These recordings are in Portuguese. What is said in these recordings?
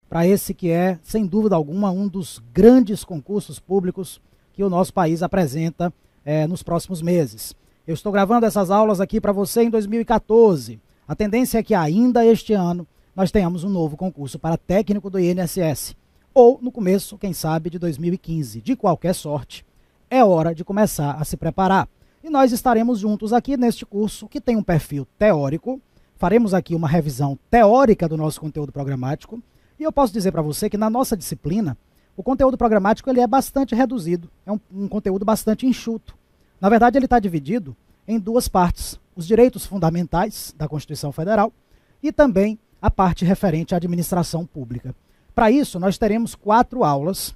para esse que é, sem dúvida alguma, um dos grandes concursos públicos que o nosso país apresenta nos próximos meses. Eu estou gravando essas aulas aqui para você em 2014. A tendência é que ainda este ano nós tenhamos um novo concurso para técnico do INSS. Ou no começo, quem sabe, de 2015. De qualquer sorte, é hora de começar a se preparar. E nós estaremos juntos aqui neste curso que tem um perfil teórico. Faremos aqui uma revisão teórica do nosso conteúdo programático. E eu posso dizer para você que na nossa disciplina, o conteúdo programático ele é bastante reduzido. É um conteúdo bastante enxuto. Na verdade, ele está dividido em duas partes. Os direitos fundamentais da Constituição Federal e também a parte referente à administração pública. Para isso, nós teremos 4 aulas,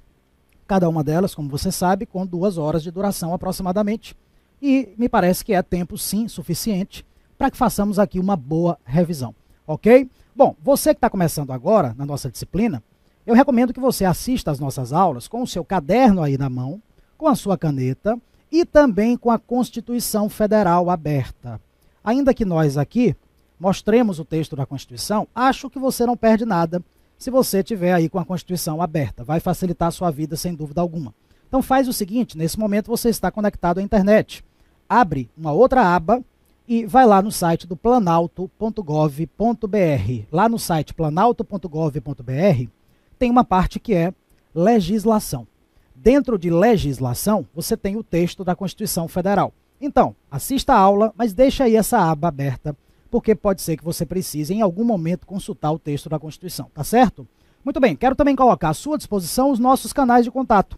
cada uma delas, como você sabe, com 2 horas de duração aproximadamente. E me parece que é tempo, sim, suficiente para que façamos aqui uma boa revisão, ok? Bom, você que está começando agora na nossa disciplina, eu recomendo que você assista às nossas aulas com o seu caderno aí na mão, com a sua caneta e também com a Constituição Federal aberta. Ainda que nós aqui mostremos o texto da Constituição, acho que você não perde nada se você tiver aí com a Constituição aberta. Vai facilitar a sua vida sem dúvida alguma. Então faz o seguinte, nesse momento você está conectado à internet. Abre uma outra aba e vai lá no site do planalto.gov.br. Lá no site planalto.gov.br tem uma parte que é legislação. Dentro de legislação, você tem o texto da Constituição Federal. Então, assista a aula, mas deixa aí essa aba aberta, porque pode ser que você precise em algum momento consultar o texto da Constituição, tá certo? Muito bem, quero também colocar à sua disposição os nossos canais de contato.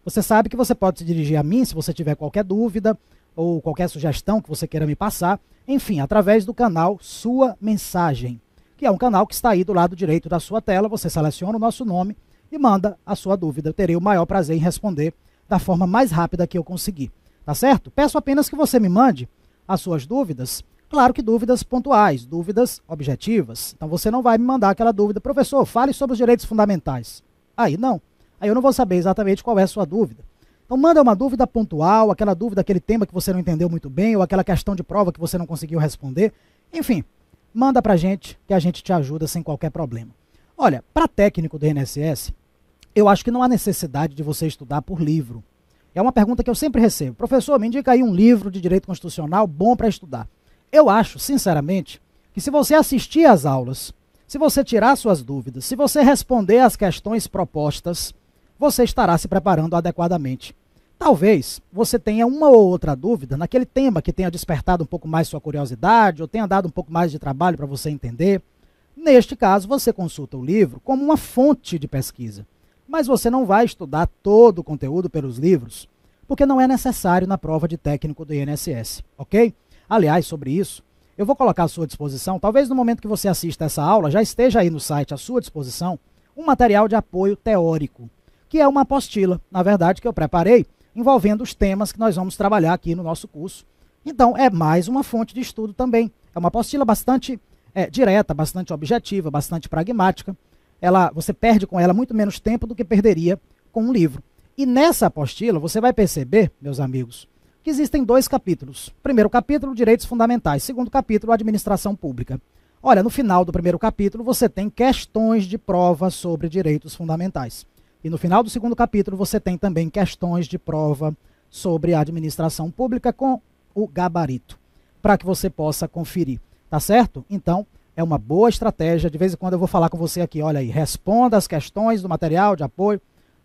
Você sabe que você pode se dirigir a mim se você tiver qualquer dúvida ou qualquer sugestão que você queira me passar, enfim, através do canal Sua Mensagem, que é um canal que está aí do lado direito da sua tela. Você seleciona o nosso nome e manda a sua dúvida. Eu terei o maior prazer em responder da forma mais rápida que eu conseguir, tá certo? Peço apenas que você me mande as suas dúvidas, claro que dúvidas pontuais, dúvidas objetivas. Então você não vai me mandar aquela dúvida, professor, fale sobre os direitos fundamentais. Aí não, aí eu não vou saber exatamente qual é a sua dúvida. Então manda uma dúvida pontual, aquela dúvida, aquele tema que você não entendeu muito bem, ou aquela questão de prova que você não conseguiu responder. Enfim, manda pra gente que a gente te ajuda sem qualquer problema. Olha, para técnico do INSS, eu acho que não há necessidade de você estudar por livro. É uma pergunta que eu sempre recebo. Professor, me indica aí um livro de direito constitucional bom para estudar. Eu acho, sinceramente, que se você assistir às aulas, se você tirar suas dúvidas, se você responder às questões propostas, você estará se preparando adequadamente. Talvez você tenha uma ou outra dúvida naquele tema que tenha despertado um pouco mais sua curiosidade ou tenha dado um pouco mais de trabalho para você entender. Neste caso, você consulta o livro como uma fonte de pesquisa. Mas você não vai estudar todo o conteúdo pelos livros, porque não é necessário na prova de técnico do INSS, ok? Aliás, sobre isso, eu vou colocar à sua disposição, talvez no momento que você assista essa aula, já esteja aí no site à sua disposição, um material de apoio teórico, que é uma apostila, na verdade, que eu preparei, envolvendo os temas que nós vamos trabalhar aqui no nosso curso. Então, é mais uma fonte de estudo também. É uma apostila bastante direta, bastante objetiva, bastante pragmática. Você perde com ela muito menos tempo do que perderia com um livro. E nessa apostila, você vai perceber, meus amigos, que existem 2 capítulos. Primeiro capítulo, direitos fundamentais. Segundo capítulo, administração pública. Olha, no final do primeiro capítulo, você tem questões de prova sobre direitos fundamentais. E no final do segundo capítulo, você tem também questões de prova sobre a administração pública com o gabarito, para que você possa conferir. Tá certo? Então, é uma boa estratégia. De vez em quando eu vou falar com você aqui, olha aí, responda as questões do material de apoio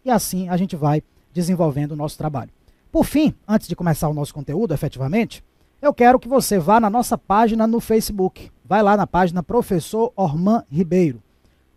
e assim a gente vai desenvolvendo o nosso trabalho. Por fim, antes de começar o nosso conteúdo, efetivamente, eu quero que você vá na nossa página no Facebook. Vai lá na página Professor Orman Ribeiro.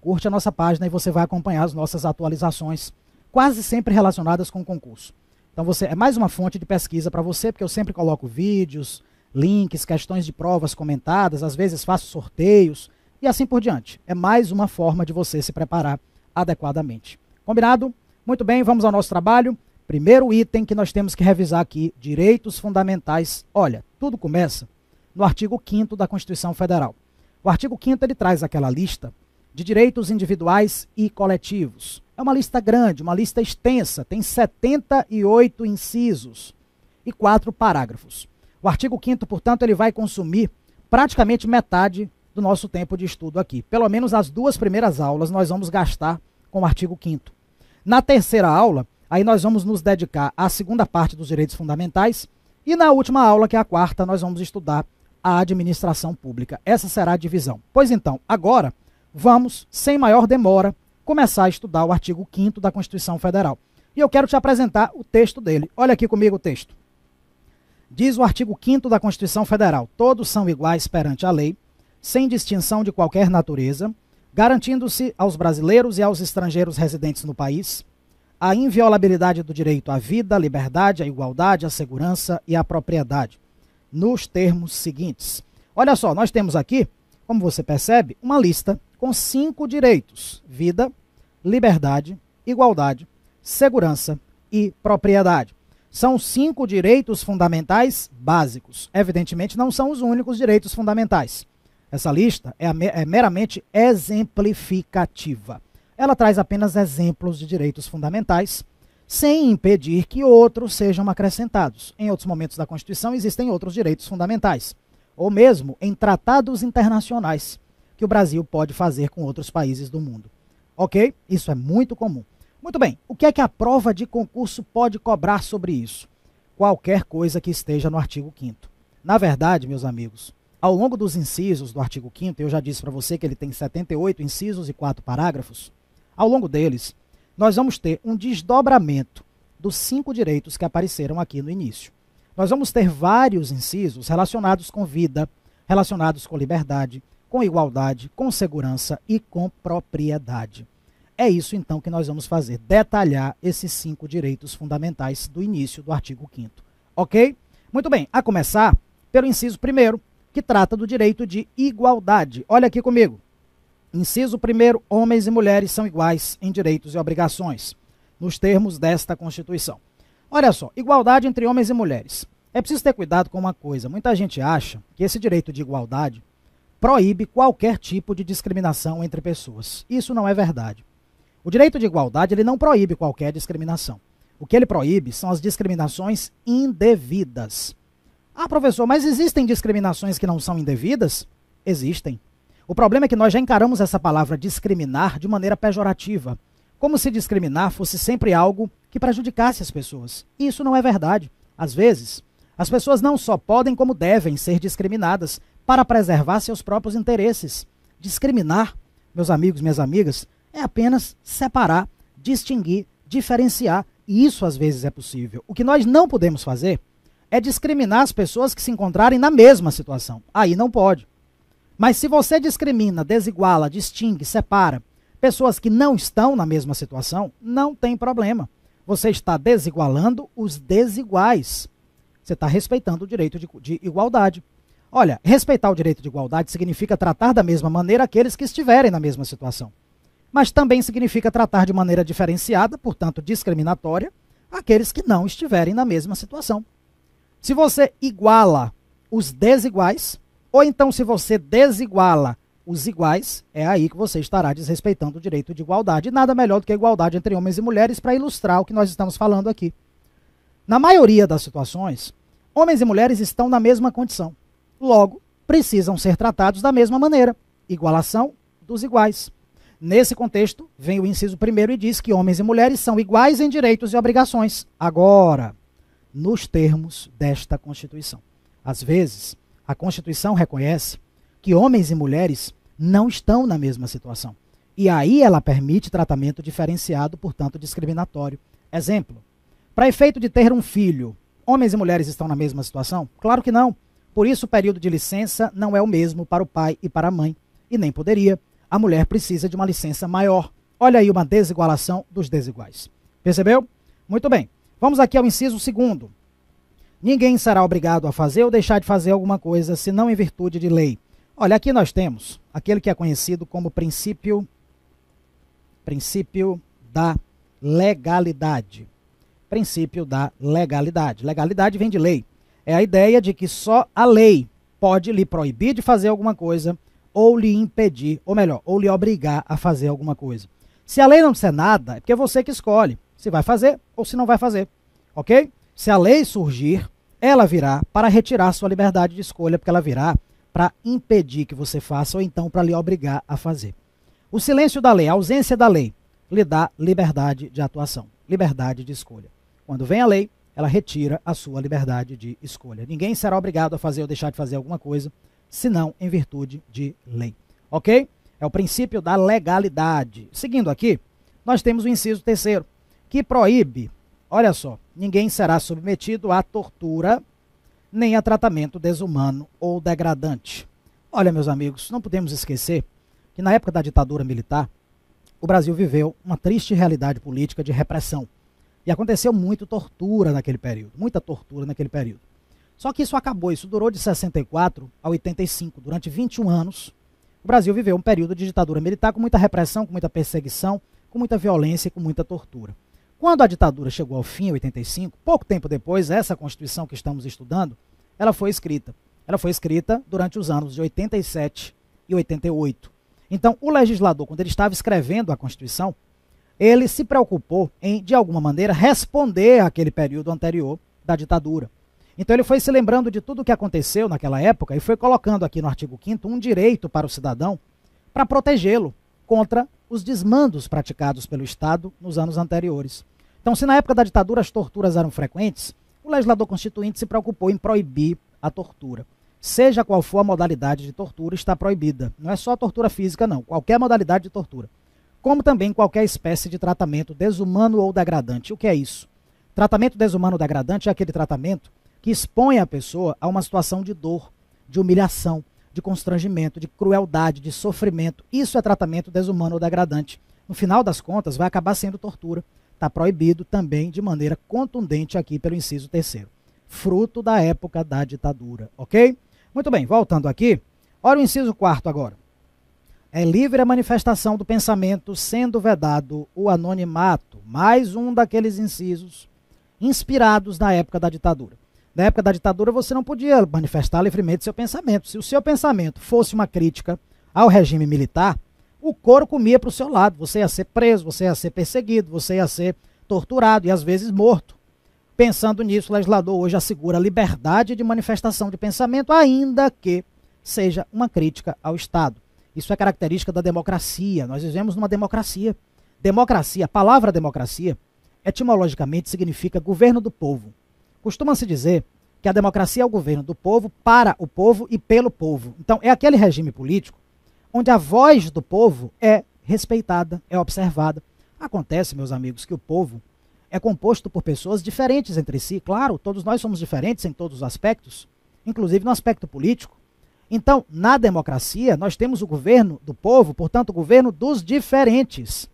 Curte a nossa página e você vai acompanhar as nossas atualizações, quase sempre relacionadas com o concurso. Então é mais uma fonte de pesquisa para você, porque eu sempre coloco vídeos, links, questões de provas comentadas, às vezes faço sorteios e assim por diante. É mais uma forma de você se preparar adequadamente. Combinado? Muito bem, vamos ao nosso trabalho. Primeiro item que nós temos que revisar aqui, direitos fundamentais. Olha, tudo começa no artigo 5º da Constituição Federal. O artigo 5º ele traz aquela lista de direitos individuais e coletivos. É uma lista grande, uma lista extensa, tem 78 incisos e 4 parágrafos. O artigo 5º, portanto, ele vai consumir praticamente metade do nosso tempo de estudo aqui. Pelo menos as 2 primeiras aulas nós vamos gastar com o artigo 5º. Na terceira aula, aí nós vamos nos dedicar à segunda parte dos direitos fundamentais e na última aula, que é a 4ª, nós vamos estudar a administração pública. Essa será a divisão. Pois então, agora vamos, sem maior demora, começar a estudar o artigo 5º da Constituição Federal. E eu quero te apresentar o texto dele. Olha aqui comigo o texto. Diz o artigo 5º da Constituição Federal: todos são iguais perante a lei, sem distinção de qualquer natureza, garantindo-se aos brasileiros e aos estrangeiros residentes no país a inviolabilidade do direito à vida, à liberdade, à igualdade, à segurança e à propriedade, nos termos seguintes. Olha só, nós temos aqui, como você percebe, uma lista com 5 direitos: vida, liberdade, igualdade, segurança e propriedade. São 5 direitos fundamentais básicos. Evidentemente, não são os únicos direitos fundamentais. Essa lista é meramente exemplificativa. Ela traz apenas exemplos de direitos fundamentais, sem impedir que outros sejam acrescentados. Em outros momentos da Constituição existem outros direitos fundamentais, ou mesmo em tratados internacionais que o Brasil pode fazer com outros países do mundo. Ok? Isso é muito comum. Muito bem, o que é que a prova de concurso pode cobrar sobre isso? Qualquer coisa que esteja no artigo 5º. Na verdade, meus amigos, ao longo dos incisos do artigo 5º, eu já disse para você que ele tem 78 incisos e 4 parágrafos, ao longo deles, nós vamos ter um desdobramento dos 5 direitos que apareceram aqui no início. Nós vamos ter vários incisos relacionados com vida, relacionados com liberdade, com igualdade, com segurança e com propriedade. É isso, então, que nós vamos fazer, detalhar esses 5 direitos fundamentais do início do artigo 5º. Ok? Muito bem, a começar pelo inciso 1º, que trata do direito de igualdade. Olha aqui comigo. Inciso 1º, homens e mulheres são iguais em direitos e obrigações, nos termos desta Constituição. Olha só, igualdade entre homens e mulheres. É preciso ter cuidado com uma coisa. Muita gente acha que esse direito de igualdade proíbe qualquer tipo de discriminação entre pessoas. Isso não é verdade. O direito de igualdade, ele não proíbe qualquer discriminação. O que ele proíbe são as discriminações indevidas. Ah, professor, mas existem discriminações que não são indevidas? Existem. O problema é que nós já encaramos essa palavra discriminar de maneira pejorativa, como se discriminar fosse sempre algo que prejudicasse as pessoas. E isso não é verdade. Às vezes, as pessoas não só podem, como devem ser discriminadas para preservar seus próprios interesses. Discriminar, meus amigos, minhas amigas, é apenas separar, distinguir, diferenciar, e isso às vezes é possível. O que nós não podemos fazer é discriminar as pessoas que se encontrarem na mesma situação. Aí não pode. Mas se você discrimina, desiguala, distingue, separa pessoas que não estão na mesma situação, não tem problema. Você está desigualando os desiguais. Você está respeitando o direito de igualdade. Olha, respeitar o direito de igualdade significa tratar da mesma maneira aqueles que estiverem na mesma situação. Mas também significa tratar de maneira diferenciada, portanto discriminatória, aqueles que não estiverem na mesma situação. Se você iguala os desiguais, ou então se você desiguala os iguais, é aí que você estará desrespeitando o direito de igualdade. E nada melhor do que a igualdade entre homens e mulheres para ilustrar o que nós estamos falando aqui. Na maioria das situações, homens e mulheres estão na mesma condição. Logo, precisam ser tratados da mesma maneira. Igualação dos iguais. Nesse contexto, vem o inciso 1º e diz que homens e mulheres são iguais em direitos e obrigações. Agora, nos termos desta Constituição. Às vezes, a Constituição reconhece que homens e mulheres não estão na mesma situação. E aí ela permite tratamento diferenciado, portanto discriminatório. Exemplo, para efeito de ter um filho, homens e mulheres estão na mesma situação? Claro que não. Por isso o período de licença não é o mesmo para o pai e para a mãe. E nem poderia. A mulher precisa de uma licença maior. Olha aí uma desigualação dos desiguais. Percebeu? Muito bem. Vamos aqui ao inciso 2º. Ninguém será obrigado a fazer ou deixar de fazer alguma coisa, senão em virtude de lei. Olha, aqui nós temos aquele que é conhecido como princípio da legalidade. Princípio da legalidade. Legalidade vem de lei. É a ideia de que só a lei pode lhe proibir de fazer alguma coisa ou lhe impedir, ou melhor, ou lhe obrigar a fazer alguma coisa. Se a lei não disser nada, é porque é você que escolhe se vai fazer ou se não vai fazer. Ok? Se a lei surgir, ela virá para retirar sua liberdade de escolha, porque ela virá para impedir que você faça ou então para lhe obrigar a fazer. O silêncio da lei, a ausência da lei, lhe dá liberdade de atuação, liberdade de escolha. Quando vem a lei, ela retira a sua liberdade de escolha. Ninguém será obrigado a fazer ou deixar de fazer alguma coisa, senão em virtude de lei. Ok? É o princípio da legalidade. Seguindo aqui, nós temos o inciso 3º, que proíbe, olha só, ninguém será submetido à tortura, nem a tratamento desumano ou degradante. Olha, meus amigos, não podemos esquecer que na época da ditadura militar, o Brasil viveu uma triste realidade política de repressão. E aconteceu muita tortura naquele período, muita tortura naquele período. Só que isso acabou, isso durou de 64 a 85, durante 21 anos. O Brasil viveu um período de ditadura militar com muita repressão, com muita perseguição, com muita violência e com muita tortura. Quando a ditadura chegou ao fim, em 85, pouco tempo depois, essa Constituição que estamos estudando, ela foi escrita. Ela foi escrita durante os anos de 87 e 88. Então, o legislador, quando ele estava escrevendo a Constituição, ele se preocupou em, de alguma maneira, responder àquele período anterior da ditadura. Então ele foi se lembrando de tudo o que aconteceu naquela época e foi colocando aqui no artigo 5º um direito para o cidadão para protegê-lo contra os desmandos praticados pelo Estado nos anos anteriores. Então, se na época da ditadura as torturas eram frequentes, o legislador constituinte se preocupou em proibir a tortura. Seja qual for a modalidade de tortura, está proibida. Não é só a tortura física, não. Qualquer modalidade de tortura. Como também qualquer espécie de tratamento desumano ou degradante. O que é isso? Tratamento desumano ou degradante é aquele tratamento que expõe a pessoa a uma situação de dor, de humilhação, de constrangimento, de crueldade, de sofrimento. Isso é tratamento desumano ou degradante. No final das contas, vai acabar sendo tortura. Está proibido também de maneira contundente aqui pelo inciso 3º. Fruto da época da ditadura, ok? Muito bem, voltando aqui, olha o inciso 4º agora. É livre a manifestação do pensamento, sendo vedado o anonimato. Mais um daqueles incisos inspirados na época da ditadura. Na época da ditadura você não podia manifestar livremente seu pensamento. Se o seu pensamento fosse uma crítica ao regime militar, o couro comia para o seu lado. Você ia ser preso, você ia ser perseguido, você ia ser torturado e às vezes morto. Pensando nisso, o legislador hoje assegura a liberdade de manifestação de pensamento, ainda que seja uma crítica ao Estado. Isso é característica da democracia. Nós vivemos numa democracia. Democracia, a palavra democracia, etimologicamente significa governo do povo. Costuma-se dizer que a democracia é o governo do povo, para o povo e pelo povo. Então, é aquele regime político onde a voz do povo é respeitada, é observada. Acontece, meus amigos, que o povo é composto por pessoas diferentes entre si. Claro, todos nós somos diferentes em todos os aspectos, inclusive no aspecto político. Então, na democracia, nós temos o governo do povo, portanto, o governo dos diferentes.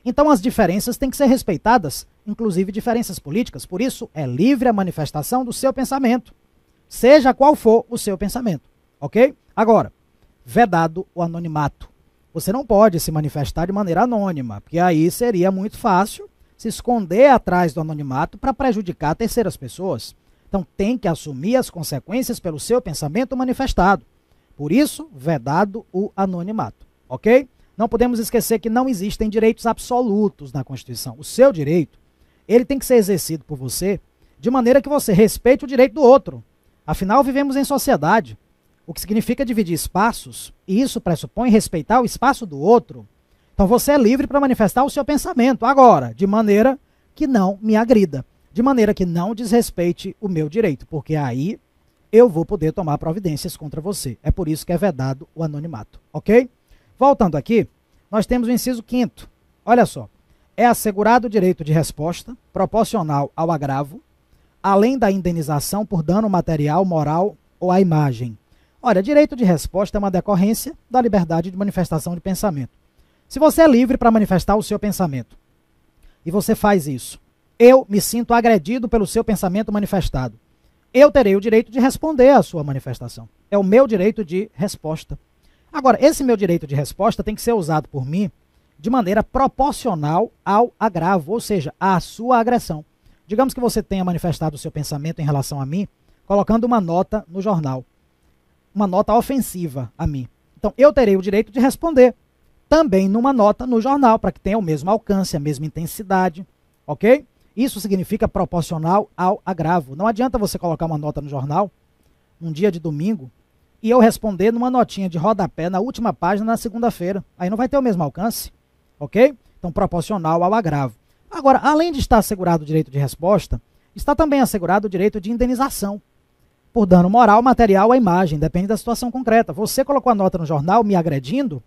Então, as diferenças têm que ser respeitadas, inclusive diferenças políticas. Por isso, é livre a manifestação do seu pensamento, seja qual for o seu pensamento, ok? Agora, vedado o anonimato. Você não pode se manifestar de maneira anônima, porque aí seria muito fácil se esconder atrás do anonimato para prejudicar terceiras pessoas. Então, tem que assumir as consequências pelo seu pensamento manifestado. Por isso, vedado o anonimato, ok? Não podemos esquecer que não existem direitos absolutos na Constituição. O seu direito, ele tem que ser exercido por você de maneira que você respeite o direito do outro. Afinal, vivemos em sociedade, o que significa dividir espaços, e isso pressupõe respeitar o espaço do outro. Então, você é livre para manifestar o seu pensamento, agora, de maneira que não me agrida, de maneira que não desrespeite o meu direito, porque aí eu vou poder tomar providências contra você. É por isso que é vedado o anonimato, ok? Voltando aqui, nós temos o inciso 5º. Olha só. É assegurado o direito de resposta proporcional ao agravo, além da indenização por dano material, moral ou à imagem. Olha, direito de resposta é uma decorrência da liberdade de manifestação de pensamento. Se você é livre para manifestar o seu pensamento, e você faz isso, eu me sinto agredido pelo seu pensamento manifestado, eu terei o direito de responder à sua manifestação. É o meu direito de resposta. Agora, esse meu direito de resposta tem que ser usado por mim de maneira proporcional ao agravo, ou seja, à sua agressão. Digamos que você tenha manifestado o seu pensamento em relação a mim, colocando uma nota no jornal, uma nota ofensiva a mim. Então, eu terei o direito de responder também numa nota no jornal, para que tenha o mesmo alcance, a mesma intensidade, ok? Isso significa proporcional ao agravo. Não adianta você colocar uma nota no jornal, um dia de domingo, e eu responder numa notinha de rodapé na última página na segunda-feira. Aí não vai ter o mesmo alcance, ok? Então, proporcional ao agravo. Agora, além de estar assegurado o direito de resposta, está também assegurado o direito de indenização por dano moral, material ou imagem, depende da situação concreta. Você colocou a nota no jornal me agredindo,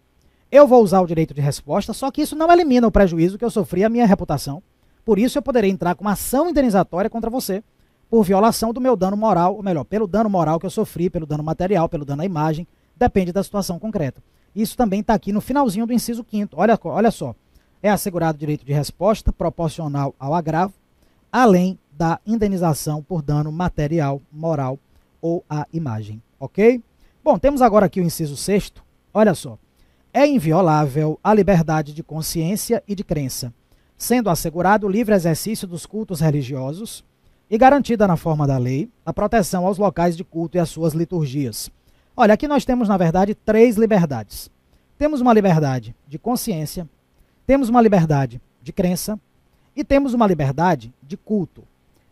eu vou usar o direito de resposta, só que isso não elimina o prejuízo que eu sofri à minha reputação. Por isso, eu poderei entrar com uma ação indenizatória contra você, por violação do meu dano moral, ou melhor, pelo dano moral que eu sofri, pelo dano material, pelo dano à imagem, depende da situação concreta. Isso também está aqui no finalzinho do inciso 5º. Olha só, é assegurado o direito de resposta proporcional ao agravo, além da indenização por dano material, moral ou à imagem, ok? Bom, temos agora aqui o inciso 6º, olha só. É inviolável a liberdade de consciência e de crença, sendo assegurado o livre exercício dos cultos religiosos e garantida na forma da lei a proteção aos locais de culto e às suas liturgias. Olha, aqui nós temos, na verdade, 3 liberdades. Temos uma liberdade de consciência, temos uma liberdade de crença e temos uma liberdade de culto.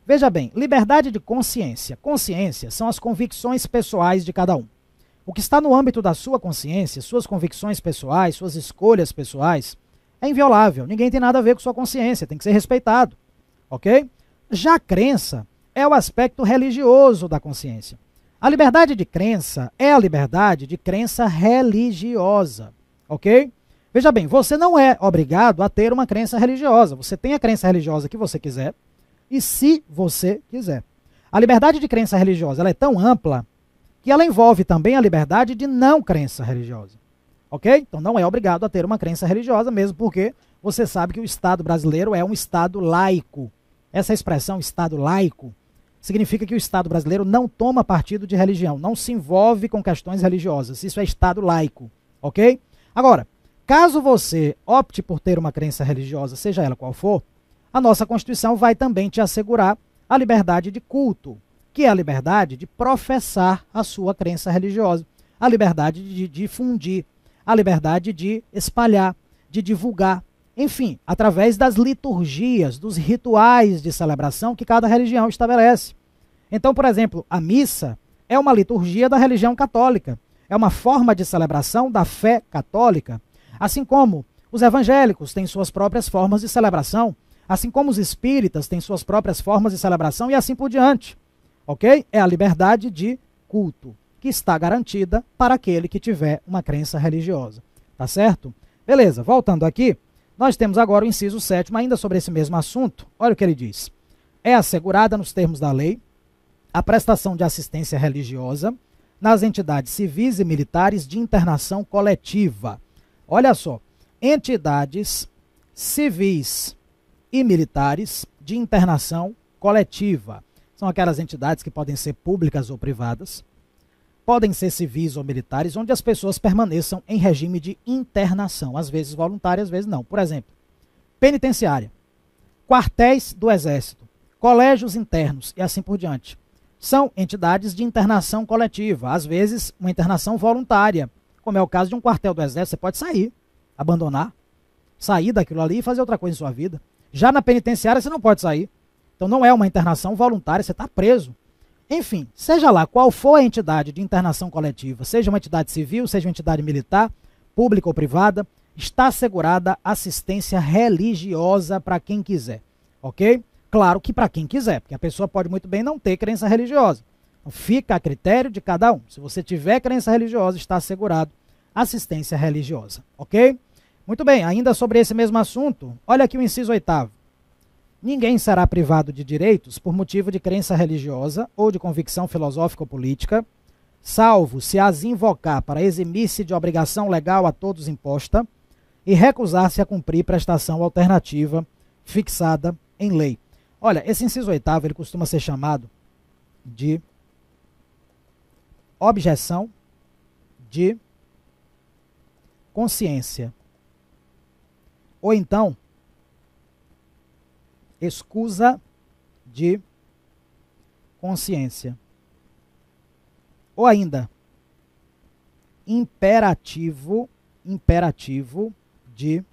Veja bem, liberdade de consciência. Consciência são as convicções pessoais de cada um. O que está no âmbito da sua consciência, suas convicções pessoais, suas escolhas pessoais, é inviolável. Ninguém tem nada a ver com sua consciência, tem que ser respeitado, ok? Já a crença é o aspecto religioso da consciência. A liberdade de crença é a liberdade de crença religiosa, ok? Veja bem, você não é obrigado a ter uma crença religiosa. Você tem a crença religiosa que você quiser e se você quiser. A liberdade de crença religiosa ela é tão ampla que ela envolve também a liberdade de não crença religiosa, ok? Então não é obrigado a ter uma crença religiosa, mesmo porque você sabe que o Estado brasileiro é um Estado laico. Essa expressão Estado laico significa que o Estado brasileiro não toma partido de religião, não se envolve com questões religiosas. Isso é Estado laico, ok? Agora, caso você opte por ter uma crença religiosa, seja ela qual for, a nossa Constituição vai também te assegurar a liberdade de culto, que é a liberdade de professar a sua crença religiosa, a liberdade de difundir, a liberdade de espalhar, de divulgar, enfim, através das liturgias, dos rituais de celebração que cada religião estabelece. Então, por exemplo, a missa é uma liturgia da religião católica, é uma forma de celebração da fé católica, assim como os evangélicos têm suas próprias formas de celebração, assim como os espíritas têm suas próprias formas de celebração e assim por diante, ok? É a liberdade de culto, que está garantida para aquele que tiver uma crença religiosa, tá certo? Beleza, voltando aqui, nós temos agora o inciso 7º, ainda sobre esse mesmo assunto. Olha o que ele diz. É assegurada nos termos da lei a prestação de assistência religiosa nas entidades civis e militares de internação coletiva. Olha só, entidades civis e militares de internação coletiva. São aquelas entidades que podem ser públicas ou privadas, podem ser civis ou militares, onde as pessoas permaneçam em regime de internação, às vezes voluntária, às vezes não. Por exemplo, penitenciária, quartéis do Exército, colégios internos e assim por diante. São entidades de internação coletiva, às vezes uma internação voluntária, como é o caso de um quartel do Exército. Você pode sair, abandonar, sair daquilo ali e fazer outra coisa em sua vida. Já na penitenciária você não pode sair. Então não é uma internação voluntária, você está preso. Enfim, seja lá qual for a entidade de internação coletiva, seja uma entidade civil, seja uma entidade militar, pública ou privada, está assegurada assistência religiosa para quem quiser, ok? Claro que para quem quiser, porque a pessoa pode muito bem não ter crença religiosa. Então fica a critério de cada um. Se você tiver crença religiosa, está assegurado assistência religiosa, ok? Muito bem, ainda sobre esse mesmo assunto, olha aqui o inciso 8º. Ninguém será privado de direitos por motivo de crença religiosa ou de convicção filosófica ou política, salvo se as invocar para eximir-se de obrigação legal a todos imposta e recusar-se a cumprir prestação alternativa fixada em lei. Olha, esse inciso 8º, ele costuma ser chamado de objeção de consciência, ou então escusa de consciência, ou ainda imperativo de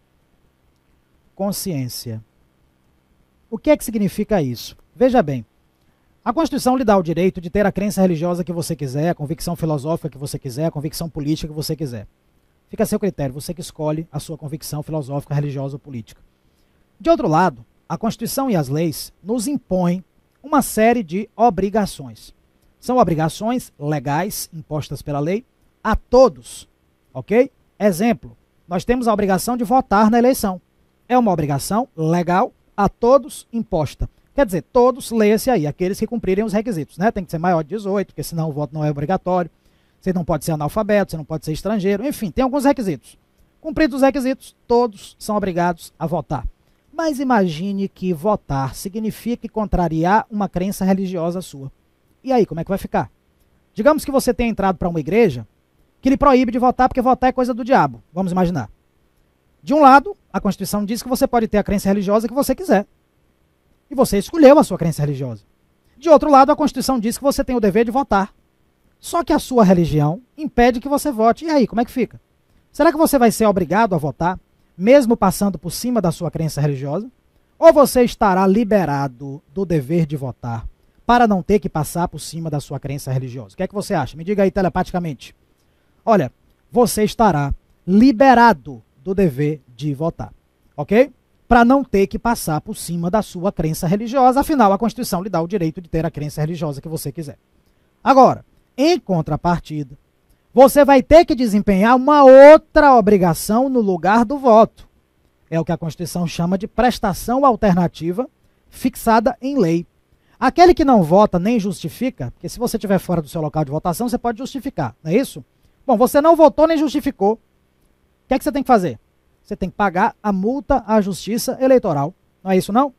consciência. O que é que significa isso? Veja bem, A Constituição lhe dá o direito de ter a crença religiosa que você quiser, a convicção filosófica que você quiser, a convicção política que você quiser. Fica a seu critério, você que escolhe a sua convicção filosófica, religiosa ou política. De outro lado, a Constituição e as leis nos impõem uma série de obrigações. São obrigações legais impostas pela lei a todos, ok? Exemplo, nós temos a obrigação de votar na eleição. É uma obrigação legal a todos imposta. Quer dizer, todos, leia-se aí, aqueles que cumprirem os requisitos, né? Tem que ser maior de 18, porque senão o voto não é obrigatório. Você não pode ser analfabeto, você não pode ser estrangeiro, enfim, tem alguns requisitos. Cumpridos os requisitos, todos são obrigados a votar. Mas imagine que votar significa contrariar uma crença religiosa sua. E aí, como é que vai ficar? Digamos que você tenha entrado para uma igreja que lhe proíbe de votar porque votar é coisa do diabo. Vamos imaginar. De um lado, a Constituição diz que você pode ter a crença religiosa que você quiser. E você escolheu a sua crença religiosa. De outro lado, a Constituição diz que você tem o dever de votar. Só que a sua religião impede que você vote. E aí, como é que fica? Será que você vai ser obrigado a votar, mesmo passando por cima da sua crença religiosa? Ou você estará liberado do dever de votar para não ter que passar por cima da sua crença religiosa? O que é que você acha? Me diga aí telepaticamente. Olha, você estará liberado do dever de votar, ok? Para não ter que passar por cima da sua crença religiosa, afinal a Constituição lhe dá o direito de ter a crença religiosa que você quiser. Agora, em contrapartida, você vai ter que desempenhar uma outra obrigação no lugar do voto. É o que a Constituição chama de prestação alternativa fixada em lei. Aquele que não vota nem justifica, porque se você estiver fora do seu local de votação, você pode justificar, não é isso? Bom, você não votou nem justificou. O que é que você tem que fazer? Você tem que pagar a multa à Justiça Eleitoral. Não é isso, não?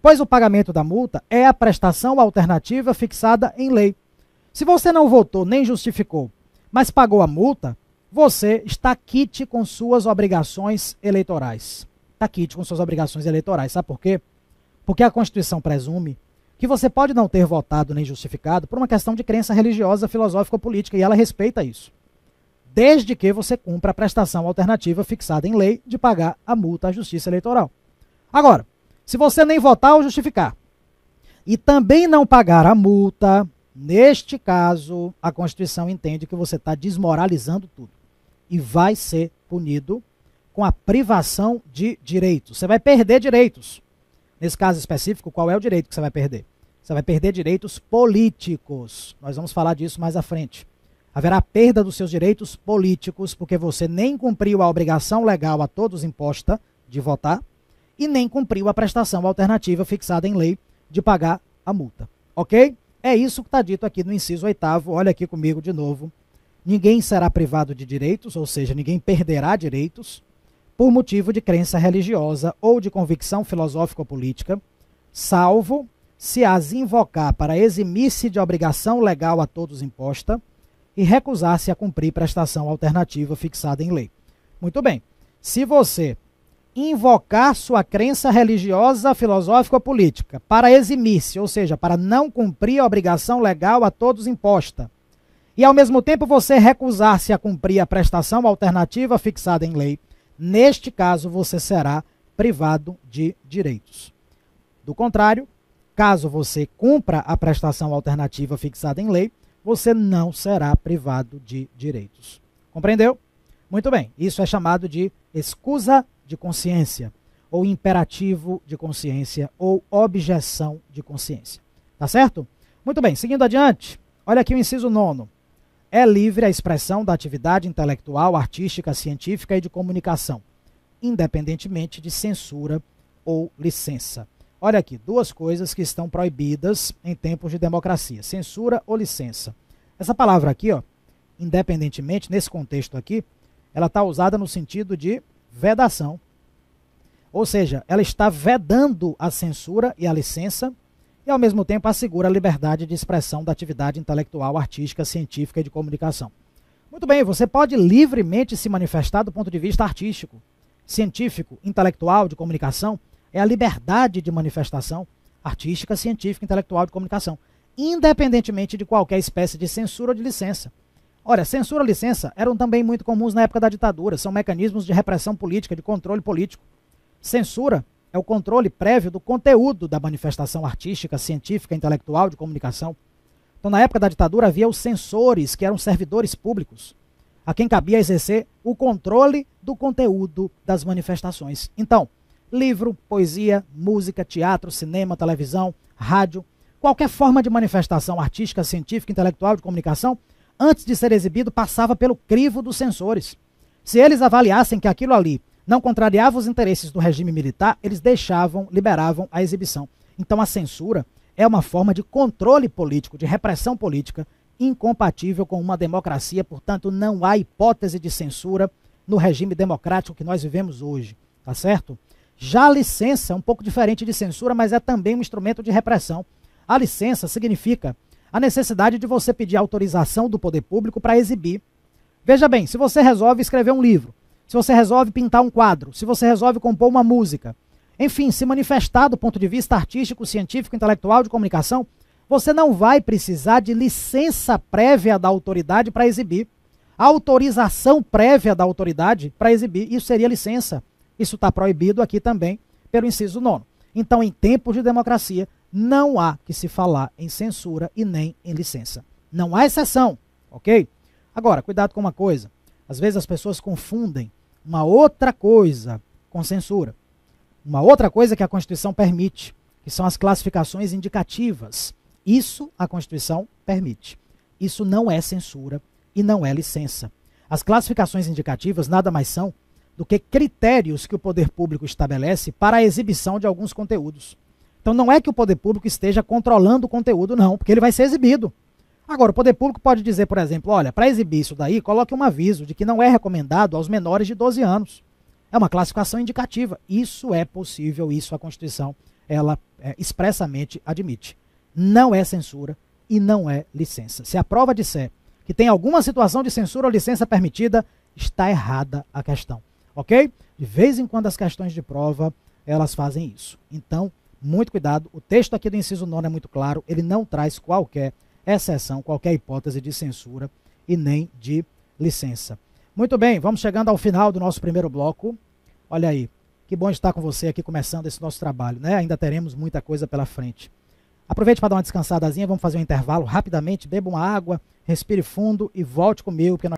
Pois o pagamento da multa é a prestação alternativa fixada em lei. Se você não votou nem justificou, mas pagou a multa, você está quite com suas obrigações eleitorais. Está quite com suas obrigações eleitorais. Sabe por quê? Porque a Constituição presume que você pode não ter votado nem justificado por uma questão de crença religiosa, filosófica ou política, e ela respeita isso. Desde que você cumpra a prestação alternativa fixada em lei de pagar a multa à Justiça Eleitoral. Agora, se você nem votar ou justificar e também não pagar a multa, neste caso, a Constituição entende que você está desmoralizando tudo e vai ser punido com a privação de direitos. Você vai perder direitos. Nesse caso específico, qual é o direito que você vai perder? Você vai perder direitos políticos. Nós vamos falar disso mais à frente. Haverá perda dos seus direitos políticos, porque você nem cumpriu a obrigação legal a todos imposta de votar e nem cumpriu a prestação alternativa fixada em lei de pagar a multa. Ok? É isso que está dito aqui no inciso 8º. Olha aqui comigo de novo. Ninguém será privado de direitos, ou seja, ninguém perderá direitos, por motivo de crença religiosa ou de convicção filosófica ou política, salvo se as invocar para eximir-se de obrigação legal a todos imposta e recusar-se a cumprir prestação alternativa fixada em lei. Muito bem. Se você invocar sua crença religiosa, filosófica ou política para eximir-se, ou seja, para não cumprir a obrigação legal a todos imposta, e ao mesmo tempo você recusar-se a cumprir a prestação alternativa fixada em lei, neste caso você será privado de direitos. Do contrário, caso você cumpra a prestação alternativa fixada em lei, você não será privado de direitos. Compreendeu? Muito bem, isso é chamado de escusa de consciência, ou imperativo de consciência, ou objeção de consciência. Tá certo? Muito bem, seguindo adiante, olha aqui o inciso 9º. É livre a expressão da atividade intelectual, artística, científica e de comunicação, independentemente de censura ou licença. Olha aqui, duas coisas que estão proibidas em tempos de democracia, censura ou licença. Essa palavra aqui, ó, independentemente, nesse contexto aqui, ela está usada no sentido de vedação. Ou seja, ela está vedando a censura e a licença e, ao mesmo tempo, assegura a liberdade de expressão da atividade intelectual, artística, científica e de comunicação. Muito bem, você pode livremente se manifestar do ponto de vista artístico, científico, intelectual, de comunicação. É a liberdade de manifestação artística, científica, intelectual de comunicação, independentemente de qualquer espécie de censura ou de licença. Olha, censura e licença eram também muito comuns na época da ditadura, são mecanismos de repressão política, de controle político. Censura é o controle prévio do conteúdo da manifestação artística, científica, intelectual, de comunicação. Então, na época da ditadura, havia os censores, que eram servidores públicos, a quem cabia exercer o controle do conteúdo das manifestações. Então, livro, poesia, música, teatro, cinema, televisão, rádio, qualquer forma de manifestação artística, científica, intelectual, de comunicação, antes de ser exibido, passava pelo crivo dos censores. Se eles avaliassem que aquilo ali não contrariava os interesses do regime militar, eles liberavam a exibição. Então a censura é uma forma de controle político, de repressão política, incompatível com uma democracia, portanto não há hipótese de censura no regime democrático que nós vivemos hoje, tá certo? Já a licença é um pouco diferente de censura, mas é também um instrumento de repressão. A licença significa a necessidade de você pedir autorização do poder público para exibir. Veja bem, se você resolve escrever um livro, se você resolve pintar um quadro, se você resolve compor uma música, enfim, se manifestar do ponto de vista artístico, científico, intelectual, de comunicação, você não vai precisar de licença prévia da autoridade para exibir. A autorização prévia da autoridade para exibir, isso seria licença. Isso está proibido aqui também pelo inciso 9º. Então, em tempos de democracia, não há que se falar em censura e nem em licença. Não há exceção, ok? Agora, cuidado com uma coisa. Às vezes as pessoas confundem uma outra coisa com censura. Uma outra coisa que a Constituição permite, que são as classificações indicativas. Isso a Constituição permite. Isso não é censura e não é licença. As classificações indicativas nada mais são do que critérios que o poder público estabelece para a exibição de alguns conteúdos. Então não é que o poder público esteja controlando o conteúdo, não, porque ele vai ser exibido. Agora, o poder público pode dizer, por exemplo, olha, para exibir isso daí, coloque um aviso de que não é recomendado aos menores de 12 anos. É uma classificação indicativa. Isso é possível, isso a Constituição, ela expressamente admite. Não é censura e não é licença. Se a prova disser que tem alguma situação de censura ou licença permitida, está errada a questão, ok? De vez em quando as questões de prova, elas fazem isso. Então, muito cuidado. O texto aqui do inciso 9º é muito claro, ele não traz qualquer exceção, qualquer hipótese de censura e nem de licença. Muito bem, vamos chegando ao final do nosso primeiro bloco. Olha aí, que bom estar com você aqui começando esse nosso trabalho, né? Ainda teremos muita coisa pela frente. Aproveite para dar uma descansadazinha, vamos fazer um intervalo rapidamente, beba uma água, respire fundo e volte comigo, porque nós